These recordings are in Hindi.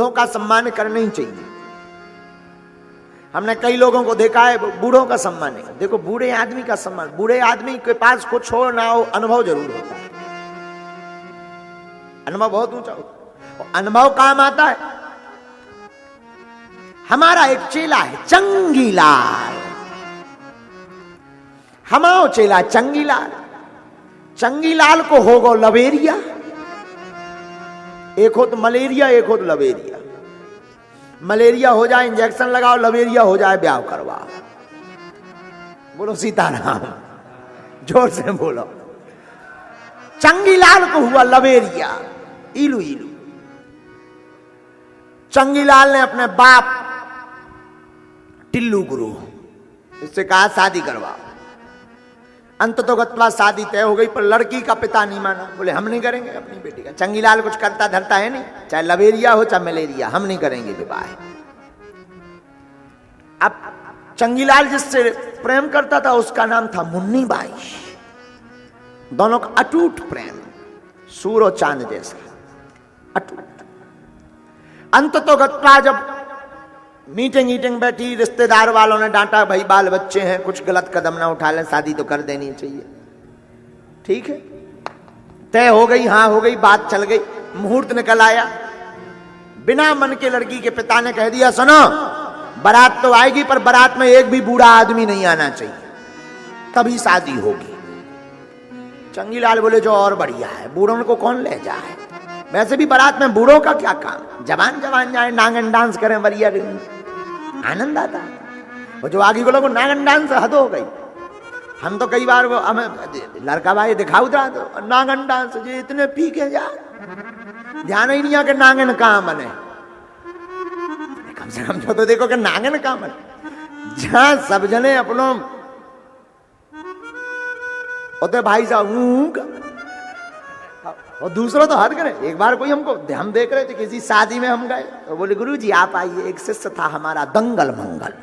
बूढ़ों का सम्मान करना ही चाहिए। हमने कई लोगों को देखा है बूढ़ों का सम्मान नहीं। देखो बूढ़े आदमी का सम्मान, बूढ़े आदमी के पास कुछ हो ना हो अनुभव जरूर होता है, अनुभव बहुत ऊंचा होता है। अनुभव काम आता है। हमारा एक चेला है चंगीलाल, हमारा चेला चंगीलाल। चंगीलाल को हो गो लवेरिया, एक हो तो मलेरिया एक हो तो लवेरिया। मलेरिया हो जाए इंजेक्शन लगाओ, लवेरिया हो जाए ब्याह करवाओ। बोलो सीताराम, जोर से बोलो। चंगीलाल को हुआ लवेरिया, इलू इलू। चंगीलाल ने अपने बाप टिल्लू गुरु इससे कहा शादी करवाओ। अंततोगत्वा शादी तय हो गई, पर लड़की का पिता नहीं माना। बोले हम नहीं करेंगे अपनी बेटी का। चंगीलाल कुछ करता धरता है नहीं, चाहे लवेरिया हो चाहे मलेरिया, हम नहीं करेंगे विवाह। अब चंगीलाल जिससे प्रेम करता था उसका नाम था मुन्नी बाई। दोनों का अटूट प्रेम, सूर और चांद जैसा अटूट। अंततोगत्वा जब मीटिंग बैठी, रिश्तेदार वालों ने डांटा, भाई बाल बच्चे हैं, कुछ गलत कदम ना उठा लें, शादी तो कर देनी चाहिए। ठीक है, तय हो गई, हाँ हो गई, बात चल गई, मुहूर्त निकल आया। बिना मन के लड़की के पिता ने कह दिया सुनो, बारात तो आएगी पर बारात में एक भी बूढ़ा आदमी नहीं आना चाहिए, तभी शादी होगी। चंगीलाल बोले जो और बढ़िया है, बूढ़ों को कौन ले जाए, वैसे भी बारात में बूढ़ों का क्या काम, जवान जवान जाए, नांगन डांस करें, बढ़िया आनंद आता है। और जो आगे को लोगों नांगन डांस हद हो गई। हम तो कई बार वो हमें लड़का भाई दिखाऊ था तो नांगन डांस जो इतने पी के जा, ध्यान ही नहीं आ कि नांगन कहां बने। कम से कम जो तो देखो कि नांगन कहां बने। जहां सब जने अपनों होते भाई साहब और दूसरा तो हद करे। एक बार कोई हमको, हम देख रहे थे किसी शादी में हम गए, तो बोले गुरुजी आप आइए। एक शिष्य था हमारा दंगल मंगल,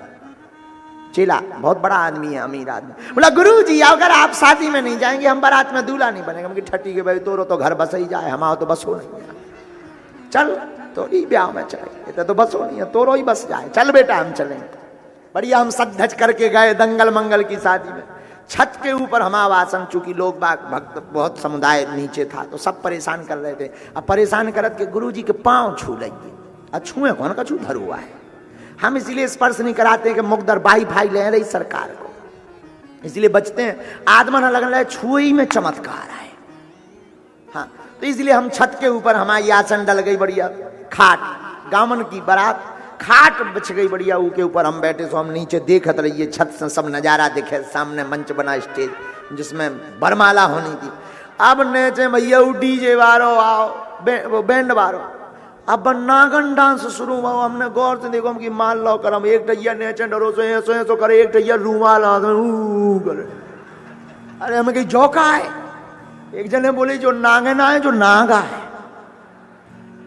चेला, बहुत बड़ा आदमी है, अमीर आदमी। बोला गुरुजी अगर आप शादी में नहीं जाएंगे हम बारात में दूल्हा नहीं बनेंगे। हम की ठट्टी के भाई तोरो तो घर बस ही जाए, हमारा तो बस हो नहीं, चल तो ही ब्याह में चले, तो बस हो नहीं है, तोरो ही बस जाए, चल बेटा हम चलेंगे। बढ़िया हम सज धज करके गए दंगल मंगल की शादी में। छत के ऊपर हमारा आसन, चूंकि लोग बाग भक्त बहुत समुदाय नीचे था तो सब परेशान कर रहे थे। अब परेशान करत के गुरुजी के पांव छू लेंगे, छुए कौन का छू धर हुआ है। हम इसलिए स्पर्श नहीं कराते कि मुकदर बाई भाई ले रही सरकार को, इसलिए बचते हैं। आत्मा न लगने लगे छुए ही में चमत्कार है। हाँ, तो इसलिए हम छत के ऊपर हमारी आसन डल गई, बढ़िया खाट, गामन की बारात, खाट बिछ गई बढ़िया, ऊके ऊपर हम बैठे। सो हम नीचे देखत रहिए, छत से सब नजारा दिखे। सामने मंच बना स्टेज जिसमें बरमाला होनी थी। अब नेचे भैया डीजे वारो आओ, वो बैंड वारो। अब नागन डांस शुरू हुआ। हमने गौर से देखो, हम की मान लो कर, हम एक टैया नेचे डरो सो करे, एक टैया रूमाल करे। अरे हमें कहीं जोका है। एक जने बोले जो नागन आए जो नागा है।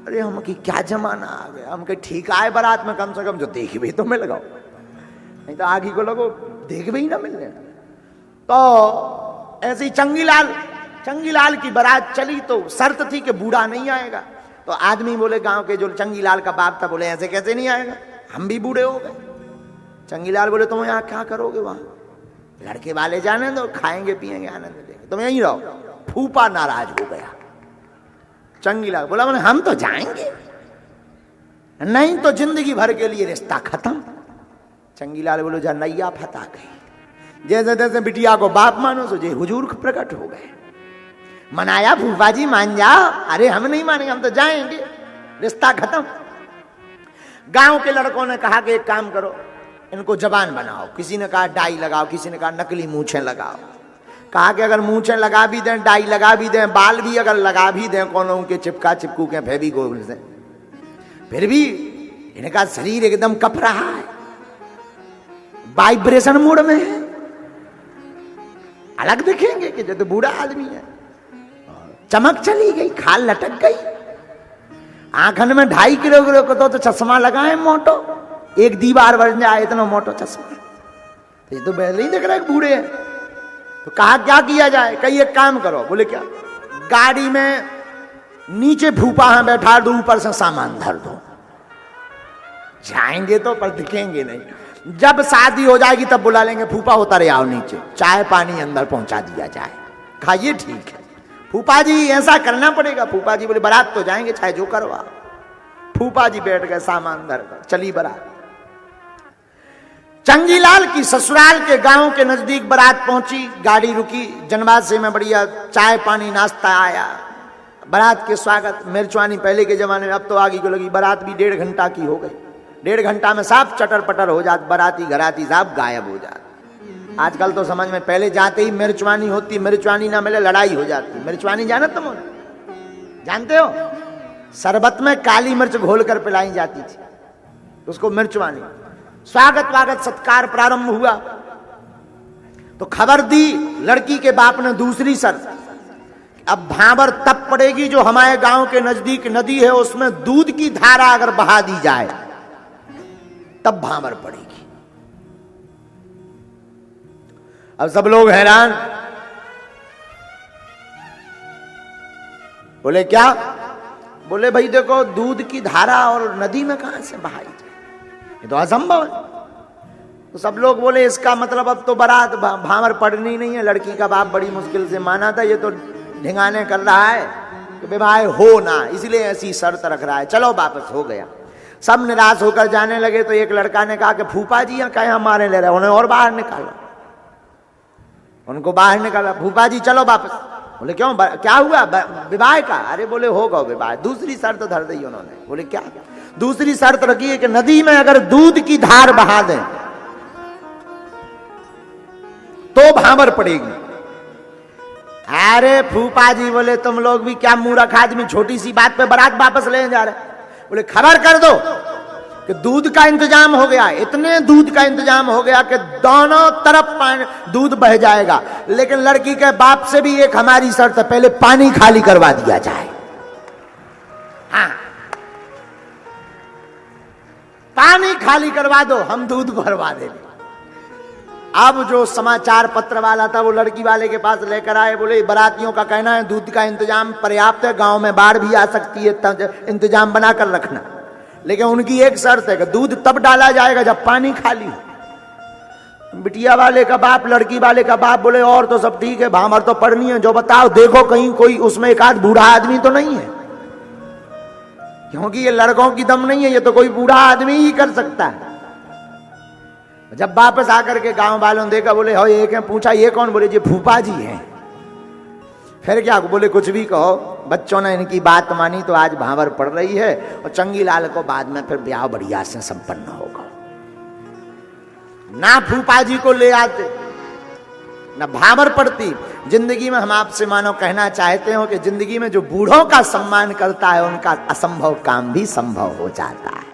अरे हम की क्या जमाना आ गया। हम कहीं ठीक आए बारात में, कम से कम जो देख भी तो मिल गओ, नहीं तो आगे को लोगों देख भी ना मिलने। तो ऐसे ही चंगीलाल की बारात चली तो शर्त थी कि बूढ़ा नहीं आएगा। तो आदमी बोले गांव के जो चंगीलाल का बाप था, बोले ऐसे कैसे नहीं आएगा, हम भी बूढ़े हो गए। चंगीलाल बोले तुम यहाँ क्या करोगे, वहां लड़के वाले जाने दो, खाएंगे पिएंगे आनंद देंगे, तुम यहीं रहो। फूफा नाराज हो गया। चंगीलाल बोला बोले हम तो जाएंगे, नहीं तो जिंदगी भर के लिए रिश्ता खत्म। चंगीलाल बोलो जा नैया फता गई। जैसे तैसे बिटिया को बाप मानो, सो जे हुजूर प्रकट हो गए। मनाया फूफा जी मान जाओ। अरे हम नहीं मानेंगे, हम तो जाएंगे, रिश्ता खत्म। गांव के लड़कों ने कहा कि एक काम करो, इनको जबान बनाओ। किसी ने कहा डाई लगाओ, किसी ने कहा नकली मूछें लगाओ। कहा कि अगर मूछें लगा भी दें, डाई लगा भी दें, बाल भी अगर लगा भी दें कोनों के चिपका चिपकू के फेविकोल से, फिर भी इनका शरीर एकदम कप रहा है, वाइब्रेशन मोड में है, अलग दिखेंगे कि जब तो बूढ़ा आदमी है। चमक चली गई, खाल लटक गई, आंखन में 2.5 किलो को तो चश्मा लगाए मोटो, एक दीवार बन जाए इतना मोटो चश्मा। तो ये तो पहले ही दिख रहा है बूढ़े हैं। तो कहा क्या किया जाए। कहीं एक काम करो। बोले क्या, गाड़ी में नीचे फूफा बैठा दो, ऊपर से सामान धर दो। जाएंगे तो पर दिखेंगे नहीं। जब शादी हो जाएगी तब बुला लेंगे, फूफा होता रहे आओ नीचे, चाय पानी अंदर पहुंचा दिया जाए, खाइए ठीक है। फूफा जी ऐसा करना पड़ेगा। फूफा जी बोले बारात तो जाएंगे चाहे जो करवा। फूफा जी बैठ गए सामान धर कर, चली बारात। चंगीलाल की ससुराल के गांव के नजदीक बारात पहुंची, गाड़ी रुकी, जनवासे में बढ़िया चाय पानी नाश्ता आया, बारात के स्वागत। मिर्चवानी पहले के जमाने में, अब तो आगे को लगी। बारात भी 1.5 घंटा की हो गई, 1.5 घंटा में सब चटर पटर हो जात, बाराती घराती सब गायब हो जाते। आजकल तो समझ में, पहले जाते ही मिर्चवानी होती, मिर्चवानी ना मिले लड़ाई हो जाती। मिर्चवानी जाना तुम जानते हो? शरबत में काली मिर्च घोल कर पिलाई जाती थी, उसको मिर्चवानी। स्वागत वागत सत्कार प्रारंभ हुआ तो खबर दी लड़की के बाप ने दूसरी शर्त, अब भांवर तब पड़ेगी जो हमारे गांव के नजदीक नदी है उसमें दूध की धारा अगर बहा दी जाए तब भांवर पड़ेगी। अब सब लोग हैरान, बोले क्या? बोले भाई देखो दूध की धारा और नदी में कहां से बहाई जाए, ये तो असंभव है। तो सब लोग बोले इसका मतलब अब तो बारात भांवर पड़नी नहीं है। लड़की का बाप बड़ी मुश्किल से माना था, ये तो ढिंगाने कर रहा है कि विवाह हो ना, इसलिए ऐसी शर्त रख रहा है, चलो वापस। हो गया, सब निराश होकर जाने लगे। तो एक लड़का ने कहा कि फूफा जी यहाँ कहीं हमारे ले रहे, उन्हें और बाहर निकालो। उनको बाहर निकाला, फूफा जी चलो वापस। बोले क्यों, क्या हुआ विवाह का? अरे बोले होगा विवाह। दूसरी शर्त धर दी उन्होंने। बोले क्या? दूसरी शर्त रखी है कि नदी में अगर दूध की धार बहा दें तो भांवर पड़ेगी। अरे फूफा जी बोले तुम लोग भी क्या मूर्ख आदमी, छोटी सी बात पे बारात वापस ले जा रहे। बोले खबर कर दो कि दूध का इंतजाम हो गया, इतने दूध का इंतजाम हो गया कि दोनों तरफ दूध बह जाएगा। लेकिन लड़की के बाप से भी एक हमारी शर्त है, पहले पानी खाली करवा दिया जाए। हाँ, पानी खाली करवा दो, हम दूध भरवा देंगे। अब जो समाचार पत्र वाला था वो लड़की वाले के पास लेकर आए। बोले बारातियों का कहना है दूध का इंतजाम पर्याप्त है, गांव में बाढ़ भी आ सकती है, इंतजाम बनाकर रखना। लेकिन उनकी एक शर्त है कि दूध तब डाला जाएगा जब पानी खाली हो। बिटिया वाले का बाप, लड़की वाले का बाप बोले और तो सब ठीक है, भांवर तो पड़नी है, जो बताओ देखो कहीं कोई उसमें एक आध बूढ़ा आदमी तो नहीं है, क्योंकि ये लड़कों की दम नहीं है, ये तो कोई बूढ़ा आदमी ही कर सकता है। जब वापस आकर के गांव वालों ने देखा, बोले हो एक है। पूछा ये कौन? बोले जी फूफा जी हैं। फिर क्या? बोले कुछ भी कहो, बच्चों ने इनकी बात मानी तो आज भांवर पड़ रही है और चंगीलाल को बाद में फिर ब्याह बढ़िया से संपन्न होगा। ना फूफा जी को ले आते ना भांवर पड़ती। जिंदगी में हम आपसे मानो कहना चाहते हो कि जिंदगी में जो बूढ़ों का सम्मान करता है उनका असंभव काम भी संभव हो जाता है।